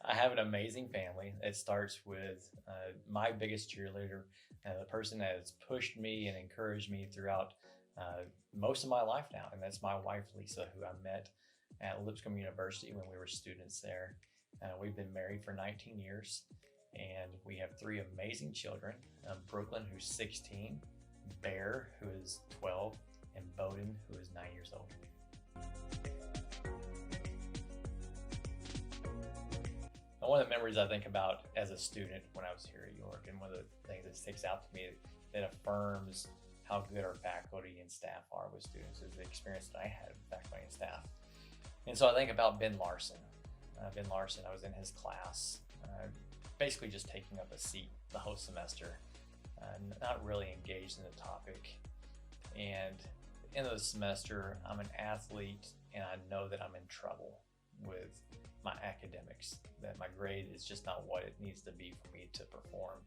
I have an amazing family. It starts with my biggest cheerleader, the person that has pushed me and encouraged me throughout uh, most of my life now, and that's my wife, Lisa, who I met at Lipscomb University when we were students there. We've been married for 19 years, and we have three amazing children, Brooklyn, who's 16, Bear, who is 12, and Bowden, who is 9 years old. And one of the memories I think about as a student when I was here at York, and one of the things that sticks out to me that affirms how good our faculty and staff are with students is the experience that I had with faculty and staff. And so I think about Ben Larson. Ben Larson, I was in his class, basically just taking up a seat the whole semester, not really engaged in the topic. And at the end of the semester, I'm an athlete and I know that I'm in trouble with my academics, that my grade is just not what it needs to be for me to perform.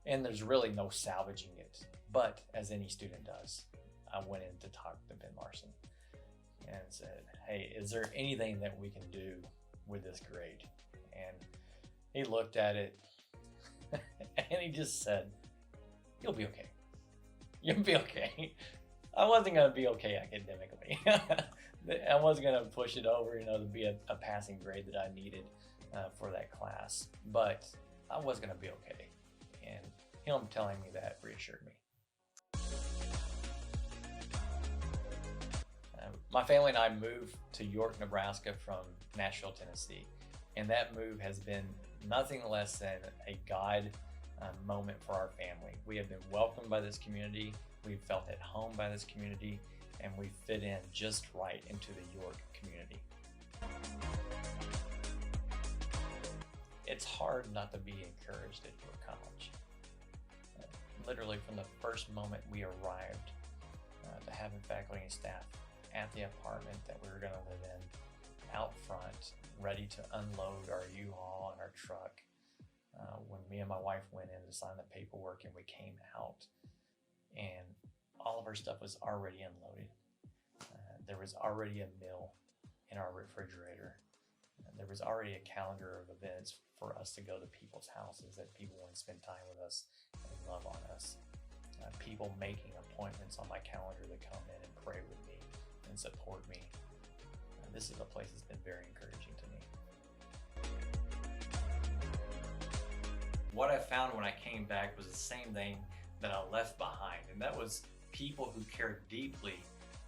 And there's really no salvaging it. But as any student does, I went in to talk to Ben Larson and said, hey, is there anything that we can do with this grade? And he looked at it and he just said, you'll be okay. You'll be okay. I wasn't going to be okay academically. I wasn't going to push it over, to be a passing grade that I needed for that class. But I was going to be okay. And him telling me that reassured me. My family and I moved to York, Nebraska from Nashville, Tennessee. And that move has been nothing less than a God moment for our family. We have been welcomed by this community. We've felt at home by this community, and we fit in just right into the York community. It's hard not to be encouraged at York College. Literally from the first moment we arrived to having faculty and staff at the apartment that we were going to live in, out front, ready to unload our U-Haul and our truck. When me and my wife went in to sign the paperwork and we came out, and all of our stuff was already unloaded. There was already a meal in our refrigerator. There was already a calendar of events for us to go to people's houses, that people want to spend time with us and love on us. People making appointments on my calendar to come in and pray with me and support me. This is a place that's been very encouraging to me. What I found when I came back was the same thing that I left behind, and that was people who cared deeply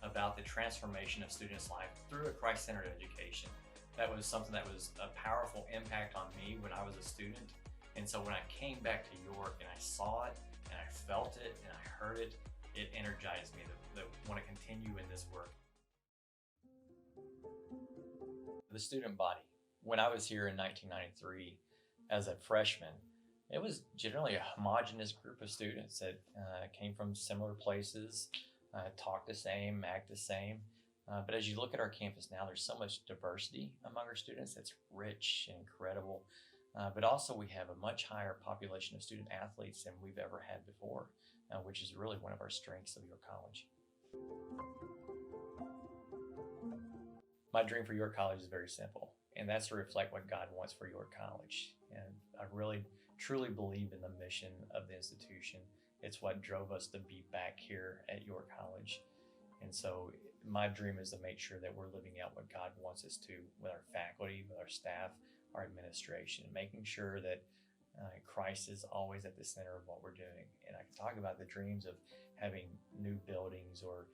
about the transformation of students' life through a Christ-centered education. That was something that was a powerful impact on me when I was a student. And so when I came back to York and I saw it and I felt it and I heard it, it energized me to want to continue in this work. The student body. When I was here in 1993 as a freshman, it was generally a homogenous group of students that came from similar places, talk the same, act the same. But as you look at our campus now, there's so much diversity among our students that's rich and incredible. But also we have a much higher population of student athletes than we've ever had before, which is really one of our strengths of York College. My dream for York College is very simple, and that's to reflect what God wants for York College. And I really, truly believe in the mission of the institution. It's what drove us to be back here at York College. And so my dream is to make sure that we're living out what God wants us to with our faculty, with our staff, our administration, making sure that Christ is always at the center of what we're doing. And I can talk about the dreams of having new buildings or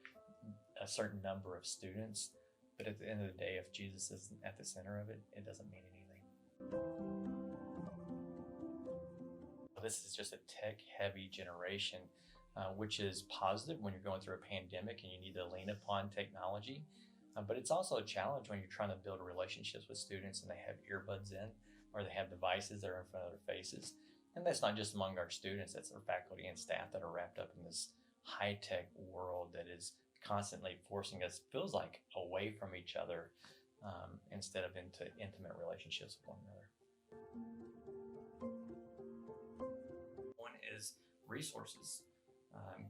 a certain number of students, but at the end of the day, if Jesus isn't at the center of it, it doesn't mean anything. This is just a tech-heavy generation, which is positive when you're going through a pandemic and you need to lean upon technology. But it's also a challenge when you're trying to build relationships with students and they have earbuds in, or they have devices that are in front of their faces. And that's not just among our students, that's our faculty and staff that are wrapped up in this high-tech world that is constantly forcing us, feels like, away from each other instead of into intimate relationships with one another. One is resources.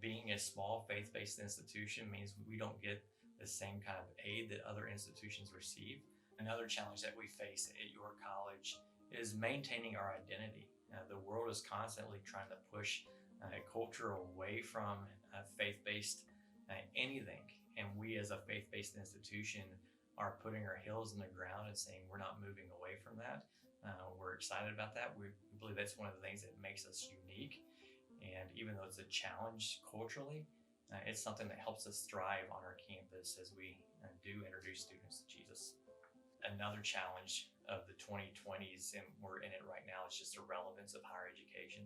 Being a small faith-based institution means we don't get the same kind of aid that other institutions receive. Another challenge that we face at York College is maintaining our identity. The world is constantly trying to push a culture away from faith-based anything, and we as a faith-based institution are putting our heels in the ground and saying we're not moving away from that. We're excited about that. We believe that's one of the things that makes us unique, and even though it's a challenge culturally, it's something that helps us thrive on our campus as we do introduce students to Jesus. Another challenge of the 2020s, and we're in it right now, is just the relevance of higher education.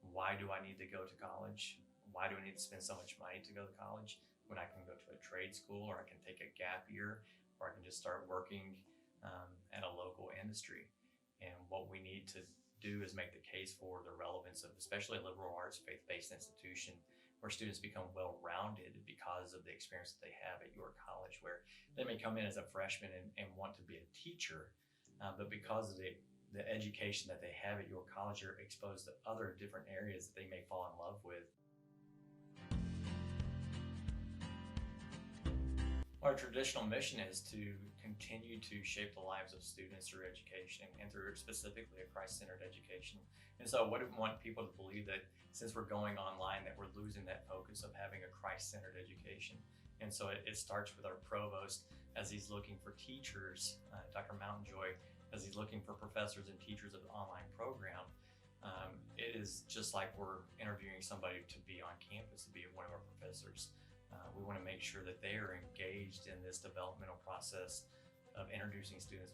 Why do I need to go to college? Why do I need to spend so much money to go to college when I can go to a trade school, or I can take a gap year, or I can just start working at a local industry? And what we need to do is make the case for the relevance of especially a liberal arts faith-based institution where students become well-rounded because of the experience that they have at your college, where they may come in as a freshman and want to be a teacher, but because of the education that they have at your college, are exposed to other different areas that they may fall in love with. Our traditional mission is to continue to shape the lives of students through education, and through specifically a Christ-centered education. And so I wouldn't want people to believe that since we're going online that we're losing that focus of having a Christ-centered education. And so it starts with our provost as he's looking for teachers, Dr. Mountainjoy, as he's looking for professors and teachers of the online program. It is just like we're interviewing somebody to be on campus, to be one of our professors. We want to make sure that they are engaged in this developmental process of introducing students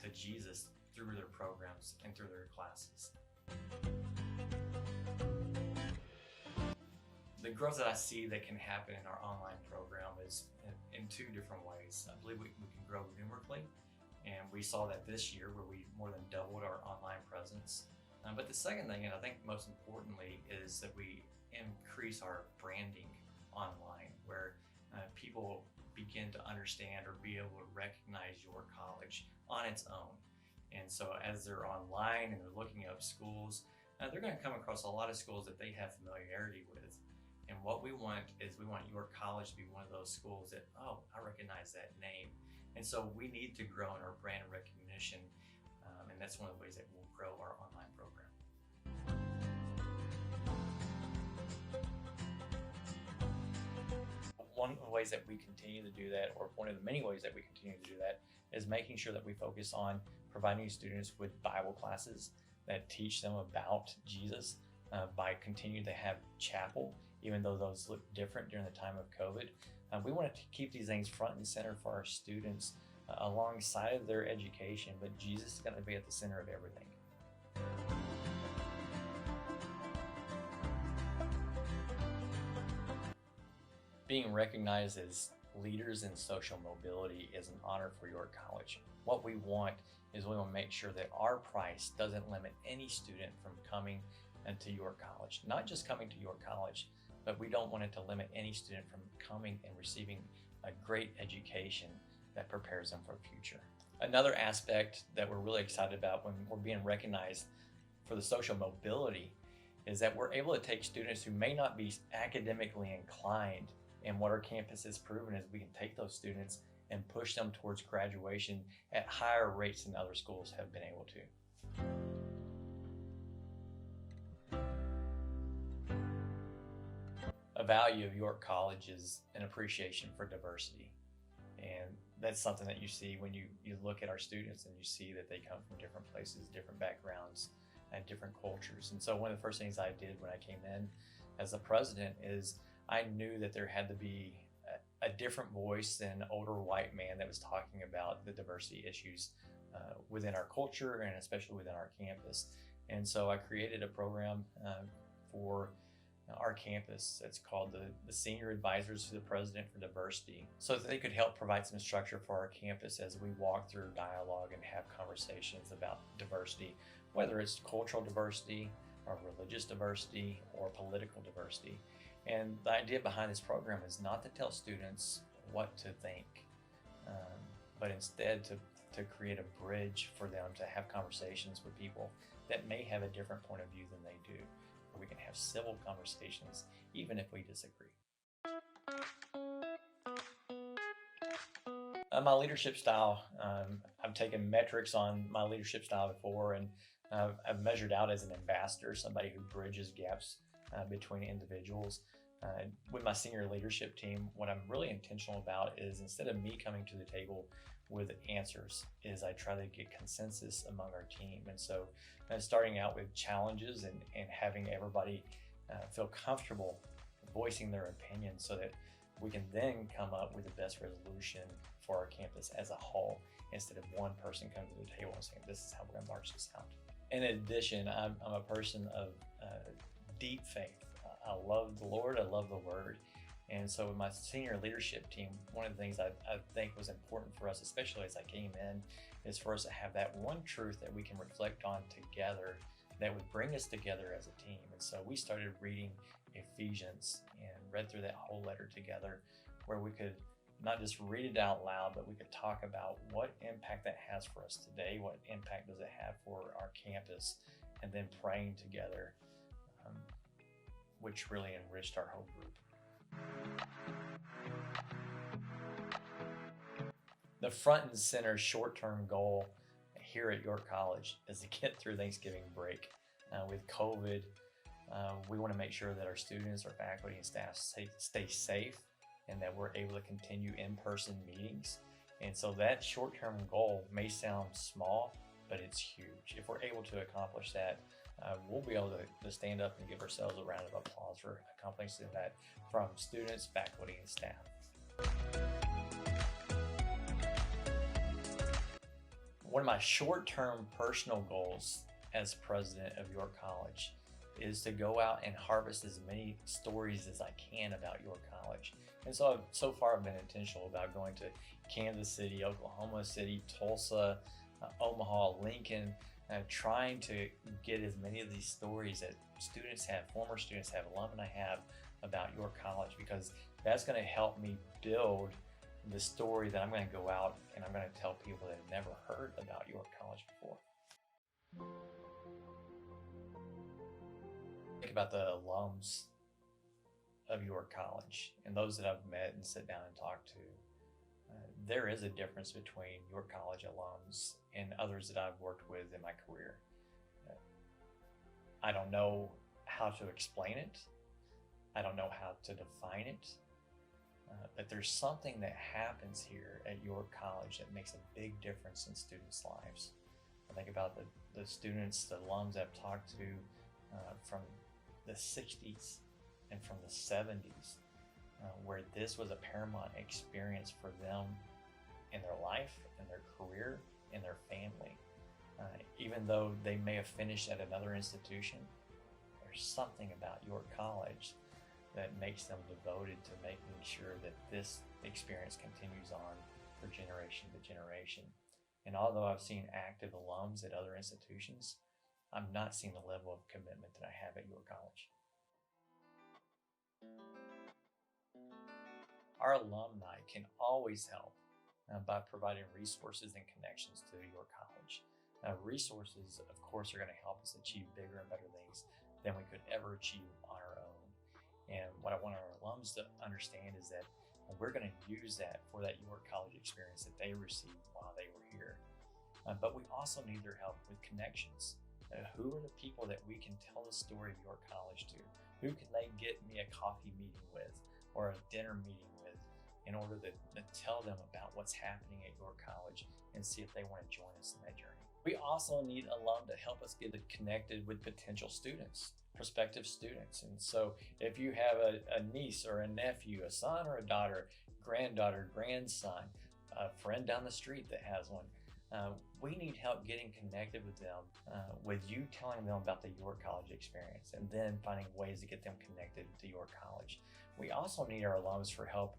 to Jesus through their programs and through their classes. The growth that I see that can happen in our online program is in two different ways. I believe we can grow numerically, and we saw that this year where we more than doubled our online presence. But the second thing, and I think most importantly, is that we increase our branding online, where people begin to understand or be able to recognize your college on its own. And so as they're online and they're looking up schools, they're going to come across a lot of schools that they have familiarity with. And what we want is we want your college to be one of those schools that, oh, I recognize that name. And so we need to grow in our brand recognition, and that's one of the ways that we'll grow our online program. One of the ways that we continue to do that, or one of the many ways that we continue to do that, is making sure that we focus on providing students with Bible classes that teach them about Jesus, by continuing to have chapel, even though those look different during the time of COVID. We want to keep these things front and center for our students alongside of their education, but Jesus is going to be at the center of everything. Being recognized as leaders in social mobility is an honor for your college. What we want is we want to make sure that our price doesn't limit any student from coming into your college. Not just coming to your college, but we don't want it to limit any student from coming and receiving a great education that prepares them for the future. Another aspect that we're really excited about when we're being recognized for the social mobility is that we're able to take students who may not be academically inclined, and what our campus has proven is we can take those students and push them towards graduation at higher rates than other schools have been able to. A value of York College is an appreciation for diversity. And that's something that you see when you look at our students and you see that they come from different places, different backgrounds, and different cultures. And so one of the first things I did when I came in as the president is I knew that there had to be a different voice than an older white man that was talking about the diversity issues within our culture and especially within our campus. And so I created a program for our campus. It's called the Senior Advisors to the President for Diversity, so that they could help provide some structure for our campus as we walk through dialogue and have conversations about diversity, whether it's cultural diversity or religious diversity or political diversity. And the idea behind this program is not to tell students what to think, but instead to create a bridge for them to have conversations with people that may have a different point of view than they do. We can have civil conversations even if we disagree. My leadership style, I've taken metrics on my leadership style before, and I've measured out as an ambassador, somebody who bridges gaps between individuals. With my senior leadership team, what I'm really intentional about is, instead of me coming to the table with answers, is I try to get consensus among our team. And so starting out with challenges and having everybody feel comfortable voicing their opinion, so that we can then come up with the best resolution for our campus as a whole, instead of one person coming to the table and saying, this is how we're going to march this out. In addition, I'm a person of deep faith. I love the Lord, I love the Word. And so with my senior leadership team, one of the things I think was important for us, especially as I came in, is for us to have that one truth that we can reflect on together that would bring us together as a team. And so we started reading Ephesians and read through that whole letter together, where we could not just read it out loud, but we could talk about what impact that has for us today, what impact does it have for our campus, and then praying together, which really enriched our whole group. The front and center short-term goal here at York College is to get through Thanksgiving break. With COVID, we want to make sure that our students, our faculty, and staff stay safe, and that we're able to continue in-person meetings. And so that short-term goal may sound small, but it's huge. If we're able to accomplish that, we'll be able to stand up and give ourselves a round of applause for accomplishing that from students, faculty, and staff. One of my short-term personal goals as president of York College is to go out and harvest as many stories as I can about York College. And so far I've been intentional about going to Kansas City, Oklahoma City, Tulsa, Omaha, Lincoln, trying to get as many of these stories that students have, former students have, alumni have about York College, because that's going to help me build the story that I'm going to go out and I'm going to tell people that have never heard about York College before. Think about the alums of York College and those that I've met and sit down and talked to. There is a difference between York College alums and others that I've worked with in my career. I don't know how to explain it. I don't know how to define it. But there's something that happens here at York College that makes a big difference in students' lives. I think about the students, the alums I've talked to from the 60s and from the 70s, where this was a paramount experience for them in their life, in their career, in their family. Even though they may have finished at another institution, there's something about York College that makes them devoted to making sure that this experience continues on for generation to generation. And although I've seen active alums at other institutions, I'm not seeing the level of commitment that I have at York College. Our alumni can always help by providing resources and connections to York College. Resources, of course, are going to help us achieve bigger and better things than we could ever achieve on our own. And what I want our alums to understand is that we're going to use that for that York College experience that they received while they were here. But we also need their help with connections. Who are the people that we can tell the story of York College to? Who can they get me a coffee meeting with or a dinner meeting with in order to tell them about what's happening at York College and see if they want to join us in that journey? We also need alum to help us get connected with potential students, prospective students. And so if you have a niece or a nephew, a son or a daughter, granddaughter, grandson, a friend down the street that has one, we need help getting connected with them, with you telling them about the York College experience and then finding ways to get them connected to York College. We also need our alums for help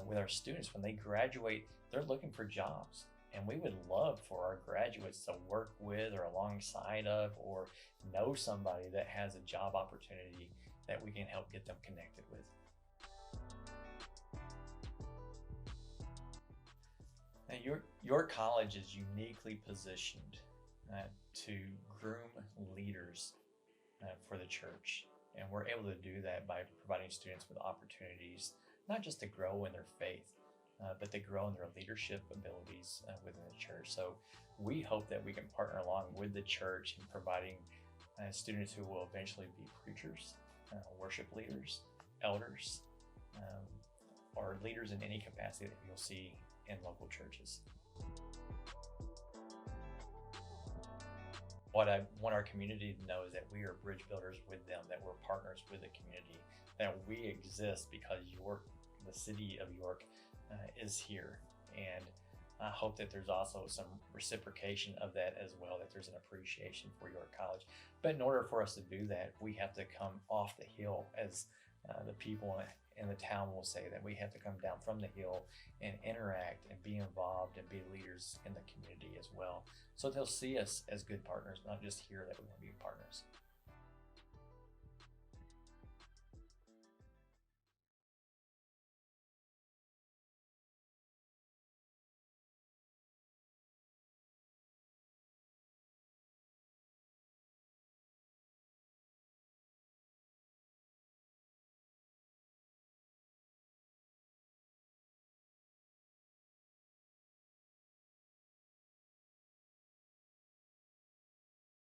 with our students. When they graduate, they're looking for jobs. And we would love for our graduates to work with or alongside of or know somebody that has a job opportunity that we can help get them connected with. Now, York College is uniquely positioned to groom leaders for the church. And we're able to do that by providing students with opportunities, not just to grow in their faith, but they grow in their leadership abilities within the church. So we hope that we can partner along with the church in providing students who will eventually be preachers, worship leaders, elders, um, or leaders in any capacity that you'll see in local churches. What I want our community to know is that we are bridge builders with them, that we're partners with the community, that we exist because York, the city of York, is here. And I hope that there's also some reciprocation of that as well, that there's an appreciation for York College. But in order for us to do that, we have to come off the hill, as the people in the town will say, that we have to come down from the hill and interact and be involved and be leaders in the community as well. So they'll see us as good partners, not just here that we want to be partners.